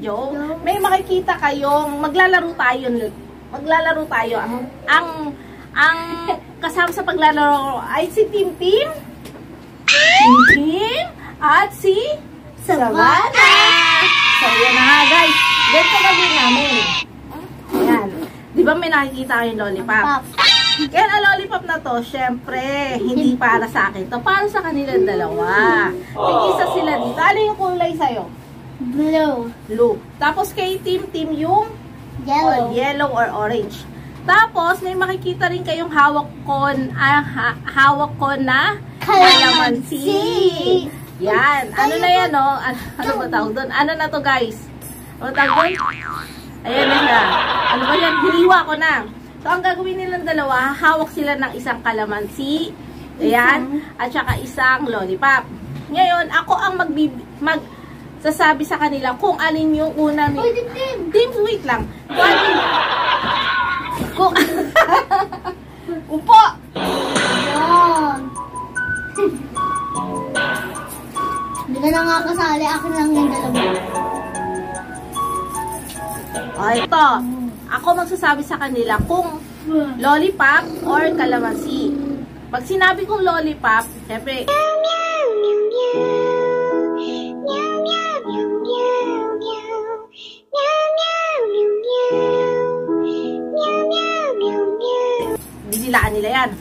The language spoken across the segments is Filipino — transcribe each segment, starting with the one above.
video, may makikita kayong maglalaro tayo. Maglalaro tayo. Ang kasama sa paglalaro ay si Tim Tim at si Savannah. So, yan na nga guys. Ganito gagawin namin. Ayan. Di ba may nakikita kayong lollipop? Kaya ang lollipop na to, syempre, hindi para sa akin to. Para sa kanilang dalawa. Tig-isa sila dito. Ano yung kulay sa'yo? Blue. Tapos kay Tim Tim yung yellow or orange. Tapos, may makikita rin kayong hawak ko na kalamansi. Yan. Ano na yan, no? Ano ba tawag doon? Ano na to, guys? Ano tawag doon? Ayan na. Ano ba yan? Hiniwa ko na. So, ang gagawin nilang dalawa, hawak sila ng isang kalamansi. Ayan. At saka isang lollipop. Ngayon, ako ang magsasabi sa kanila kung alin yung una ni... Tim, wait lang. Upo! Yan. Hindi ka na nga kasali. Akin lang yung dalawa. O, ito. Ako magsasabi sa kanila kung lollipop or kalamansi. Pag sinabi kong lollipop, syempre... Didilaan nila yan.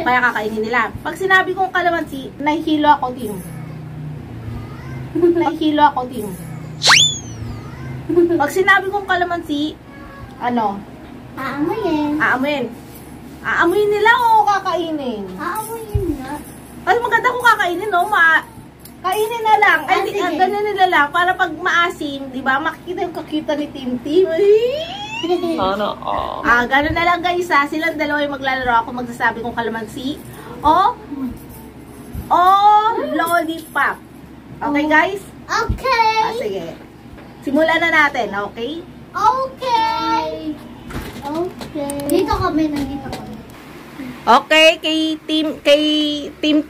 Kaya kakainin nila. Pag sinabi kong kalamansi, nahihilo ako, Tim. Nahihilo ako, Tim. Pag sinabi kong kalamansi, ano? Aamuyin. Aamuyin. Aamuyin nila o kakainin? Aamuyin na. Ay, maganda kung kakainin, no? Kainin na lang. Ay, ganun nila lang. Para pag maasim, di ba? Makikita yung kakita ni Tim Tim. Ano? Ganun na lang guys, ha. Silang dalawa yung maglalaro. Ako magsasabi kong kalamansi o lollipop. Okay, guys? Okay. Sige. Simulan na natin, okay? Okay. Okay. Dito kami, nandito kami. Okay, kay Tim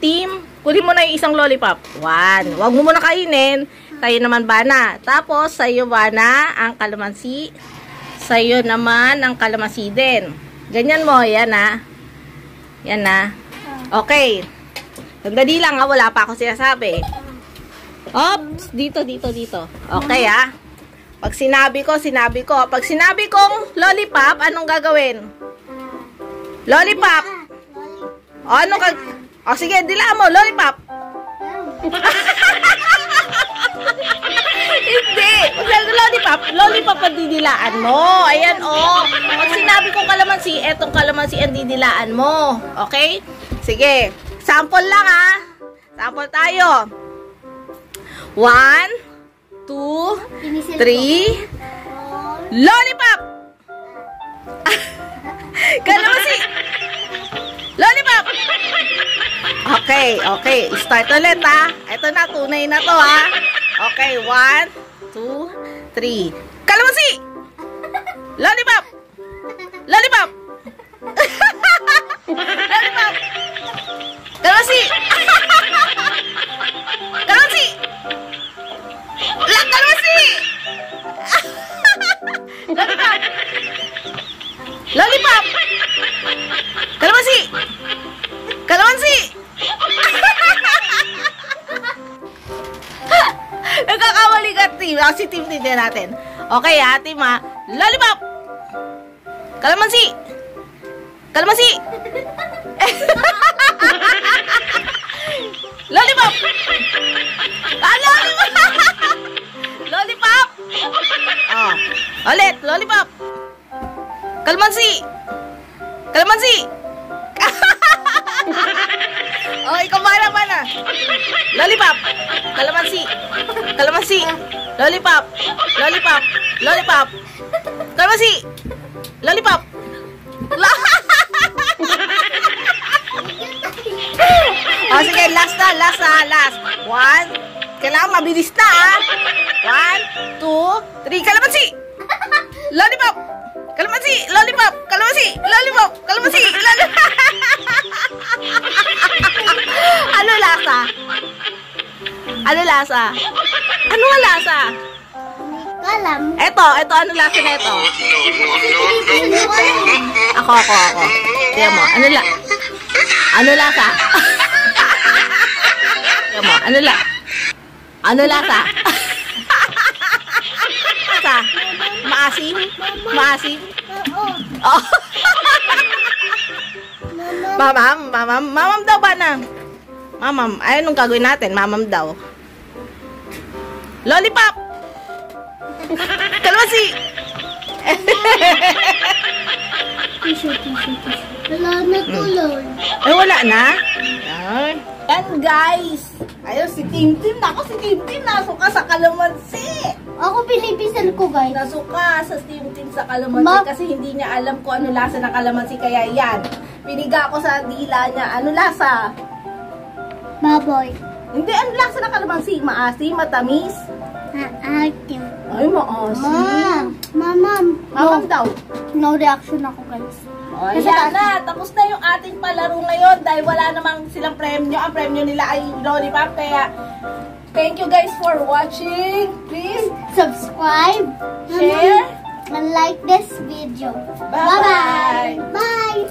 Tim, kunin mo na yung isang lollipop. 1. Huwag mo muna kainin. Tayo naman, Bana. Tapos, sa'yo, Bana, ang kalamansi. Sa'yo naman, ang kalamansi din. Ganyan mo, yan ha. Yan ha. Okay. Sandali lang ha, wala pa ako sinasabi. Oops, dito. Okay ha. Pag sinabi ko. Pag sinabi kong lollipop, anong gagawin? Lollipop. Sige, dilaan mo, lollipop. Hindi. Lollipop ang didilaan mo. Ayan, Pag sinabi kong kalamansi, etong kalamansi ang didilaan mo. Okay? Sige. Sample lang, ha? Sample tayo. 1, 2, 3. Lollipop! Kalamansi! Lollipop! Okay. Start ulit, ha? Ito na, tunay na to, ha? Okay, 1, 2, 3. Kalamansi! Lollipop! Lollipop! Lollipop! Kalamansi! Kalamansi! Kalamansi! Lollipop! Lollipop! Kalamansi! Kalamansi! Nagkakamali ka, Tim. Si Tim din natin. Okay, ha, Tim, ha. Lollipop! Kalamansi! Kalamansi! Lollipop! Lollipop! Lollipop! Ulit, lollipop! Kalamansi! Kalamansi! Ikaw mana. Lollipop! Kalamansi! Kalamansi! Lollipop! Lollipop! Lollipop! Kalamansi! Lollipop! Sige, last. 1. Kailangan mabilis na, ha? 1, 2, 3. Kalamansi! Lollipop! Kalamansi! Lollipop! Kalamansi! Lollipop! Kalamansi! Lollipop! Ano lasa? Ano ang lasa? Kalam. Eto, ano lasa na ito? Ako. Tingnan mo, ano lasa? Tingnan mo, ano lasa? Lasa? Maasim? Oo. Oh. Mamam daw ba na? Mamam, ay anong gagawin natin? Mamam daw. Lollipop! Kalmasi! Tissue. Wala na tuloy. Ay, wala na? Ay. And guys, ayun si Tim. Nako, si Tim nasuka sa kalamansi. Ako pinipisan ko, guys. Nasuka sa Tim sa kalamansi kasi hindi niya alam kung ano lasa ng kalamansi. Kaya yan, piniga ko sa dila niya. Ano lasa? Baboy. Hindi, ano lasa ng kalamansi? Maasim, matamis? Maasim. Ay, maasim. Mamam daw. No reaction ako, guys. O, yan na. Tapos na yung ating palaro ngayon dahil wala namang silang premyo. Ang premyo nila ay lollipop. Kaya, thank you guys for watching. Please, Subscribe. share. And like this video. Bye-bye. Bye.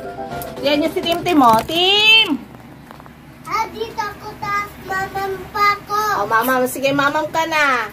Yan yung si Tim mo. Tim! Dito ako ta. Mamam pa ko. O, mamam. Sige, mamam ka na.